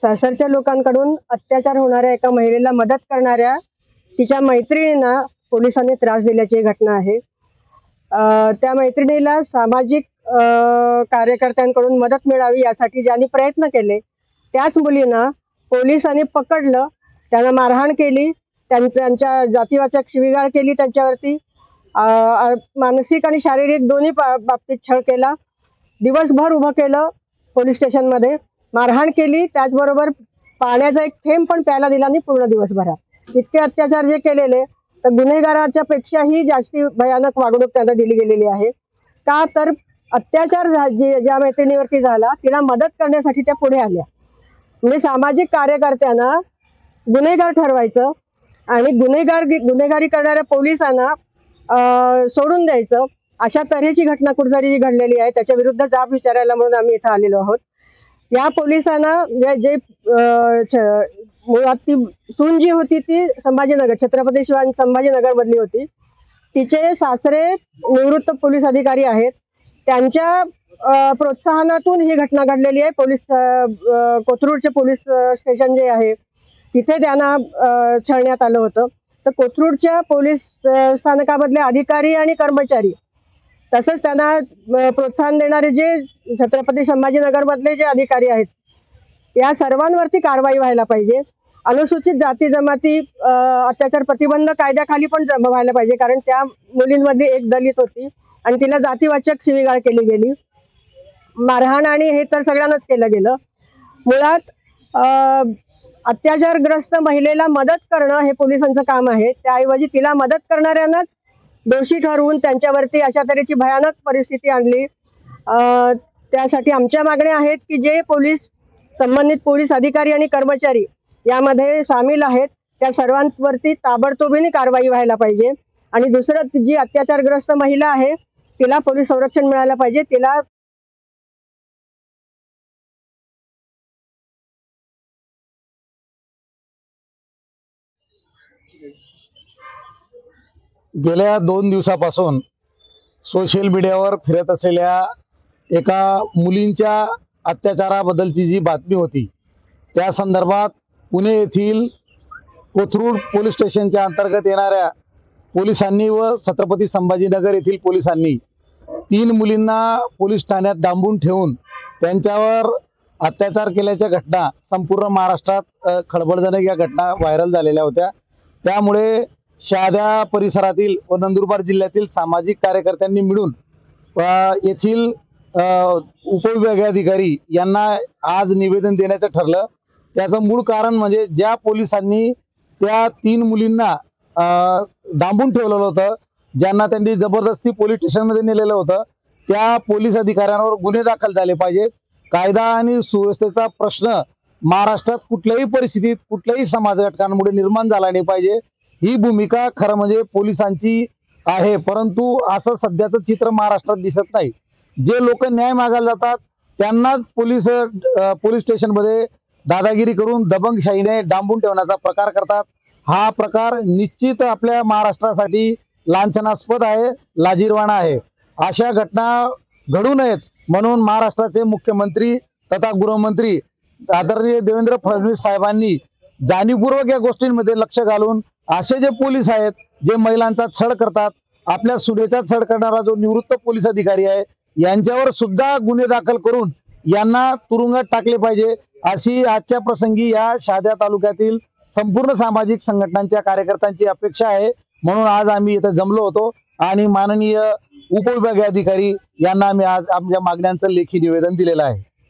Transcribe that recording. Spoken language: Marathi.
सासरच्या लोकांकडून अत्याचार होणाऱ्या एका महिलेला मदत करणाऱ्या तिच्या मैत्रिणींना पोलिसांनी त्रास दिल्याची घटना आहे। त्या मैत्रिणीला सामाजिक कार्यकर्त्यांकडून मदत मिळावी यासाठी ज्यांनी प्रयत्न केले त्याच मुलींना पोलिसांनी पकडलं, त्यांना मारहाण केली, त्यांच्या जातीवाचक शिवीगाळ केली, त्यांच्यावरती मानसिक आणि शारीरिक दोन्ही बाबतीत छळ केला, दिवसभर उभं केलं पोलीस स्टेशनमध्ये, मारहाण केली, त्याचबरोबर पाण्याचा एक थेंब पण प्यायला दिला नाही पूर्ण दिवसभरात। इतके अत्याचार जे केलेले तर गुन्हेगाराच्या पेक्षाही जास्ती भयानक वागणूक त्यांना दिली गेलेली आहे। का तर अत्याचार ज्या मैत्रिणीवरती झाला तिला मदत करण्यासाठी त्या पुढे आल्या। म्हणजे सामाजिक कार्यकर्त्यांना गुन्हेगार ठरवायचं आणि गुन्हेगारी करणाऱ्या पोलिसांना सोडून द्यायचं, अशा तऱ्हेची घटना कुठेतरी घडलेली आहे। त्याच्या विरुद्ध जाब विचारायला म्हणून आम्ही इथं आलेलो आहोत। या पोलिसांना जे मुळात ती सून जी होती ती संभाजीनगर, छत्रपती शिवाजी संभाजीनगर मधली होती। तिचे सासरे निवृत्त पोलीस अधिकारी आहेत, त्यांच्या प्रोत्साहनातून ही घटना घडलेली आहे। कोथरूडचे पोलीस स्टेशन जे आहे तिथे त्यांना छळण्यात आलं होतं। तर कोथरूडच्या पोलीस स्थानकामधले अधिकारी आणि कर्मचारी तसंच त्यांना प्रोत्साहन देणारे जे छत्रपती संभाजीनगर मधले जे अधिकारी आहेत या सर्वांवरती कारवाई व्हायला पाहिजे। अनुसूचित जाती जमाती अत्याचार प्रतिबंध कायद्याखाली पण व्हायला पाहिजे, कारण त्या मुलींमध्ये एक दलित होती आणि तिला जातीवाचक शिवीगाळ केली गेली, मारहाण आणि हे तर सगळ्यांनाच केलं गेलं। मुळात अत्याचारग्रस्त महिलेला मदत करणं हे पोलिसांचं काम आहे, त्याऐवजी तिला मदत करणाऱ्यांनाच दोषी ठरवून त्यांच्यावरती अशा तऱ्हेची भयानक परिस्थिती आणली। त्यासाठी आमच्या मागण्या आहेत की जे संबंधित पोलीस अधिकारी आणि कर्मचारी यामध्ये सामील आहेत त्या सर्वांवरती ताबडतोबीने कारवाई व्हायला पाहिजे। आणि दुसरं, जी अत्याचारग्रस्त महिला आहे तिला पोलीस संरक्षण मिळालं पाहिजे। तिला गेल्या 2 दिवसापासून सोशल मीडियावर फिरत असलेल्या एका मुलींच्या अत्याचाराबद्दलची जी बातमी होती त्या संदर्भात पुणे येथील कोथरूड पोलीस स्टेशनच्या अंतर्गत येणाऱ्या पोलिसांनी व छत्रपती संभाजीनगर येथील पोलिसांनी 3 मुलींना पोलीस ठाण्यात डांबून ठेवून त्यांच्यावर अत्याचार केल्याच्या घटना संपूर्ण महाराष्ट्रात खळबळजनक या घटना व्हायरल झालेल्या होत्या। त्यामुळे शहादा परिसरातील व नंदुरबार जिल्ह्यातील सामाजिक कार्यकर्त्यांनी मिळून येथील उपविभागीय अधिकारी यांना आज निवेदन देण्याचं ठरलं। त्याचं मूळ कारण म्हणजे ज्या पोलिसांनी त्या 3 मुलींना डांबून ठेवलेलं होतं, ज्यांना त्यांनी जबरदस्ती पोलीस स्टेशनमध्ये नेलेलं होतं, त्या पोलीस अधिकाऱ्यांवर गुन्हे दाखल झाले पाहिजेत। कायदा आणि सुव्यवस्थेचा प्रश्न महाराष्ट्रात कुठल्याही परिस्थितीत कुठल्याही समाज घटकांमुळे निर्माण झाला नाही पाहिजे, ही भूमिका खरं म्हणजे पोलिसांची आहे। परंतु असं सध्याचं चित्र महाराष्ट्रात दिसत नाही। जे लोक न्याय मागायला जातात त्यांनाच पोलीस स्टेशनमध्ये दादागिरी करून दबंगशाहीने डांबून ठेवण्याचा प्रकार करतात। हा प्रकार निश्चित आपल्या महाराष्ट्रासाठी लांछनास्पद आहे, लाजिरवाणा आहे। अशा घटना घडू नयेत म्हणून महाराष्ट्राचे मुख्यमंत्री तथा गृहमंत्री आदरणीय देवेंद्र फडणवीस साहेबांनी जाणीवपूर्वक या गोष्टींमध्ये लक्ष घालून असे जे पोलीस आहेत जे महिलांचा छळ करतात, आपल्या सुनेचा छळ करणारा जो निवृत्त पोलीस अधिकारी आहे यांच्यावर सुद्धा गुन्हे दाखल करून यांना तुरुंगात टाकले पाहिजे, अशी आजच्या प्रसंगी या शहादा तालुक्यातील संपूर्ण सामाजिक संघटनांच्या कार्यकर्त्यांची अपेक्षा आहे। म्हणून आज आम्ही इथे जमलो होतो आणि माननीय उपविभागीय अधिकारी यांना आम्ही आज आमच्या मागण्यांचं लेखी निवेदन दिलेलं आहे।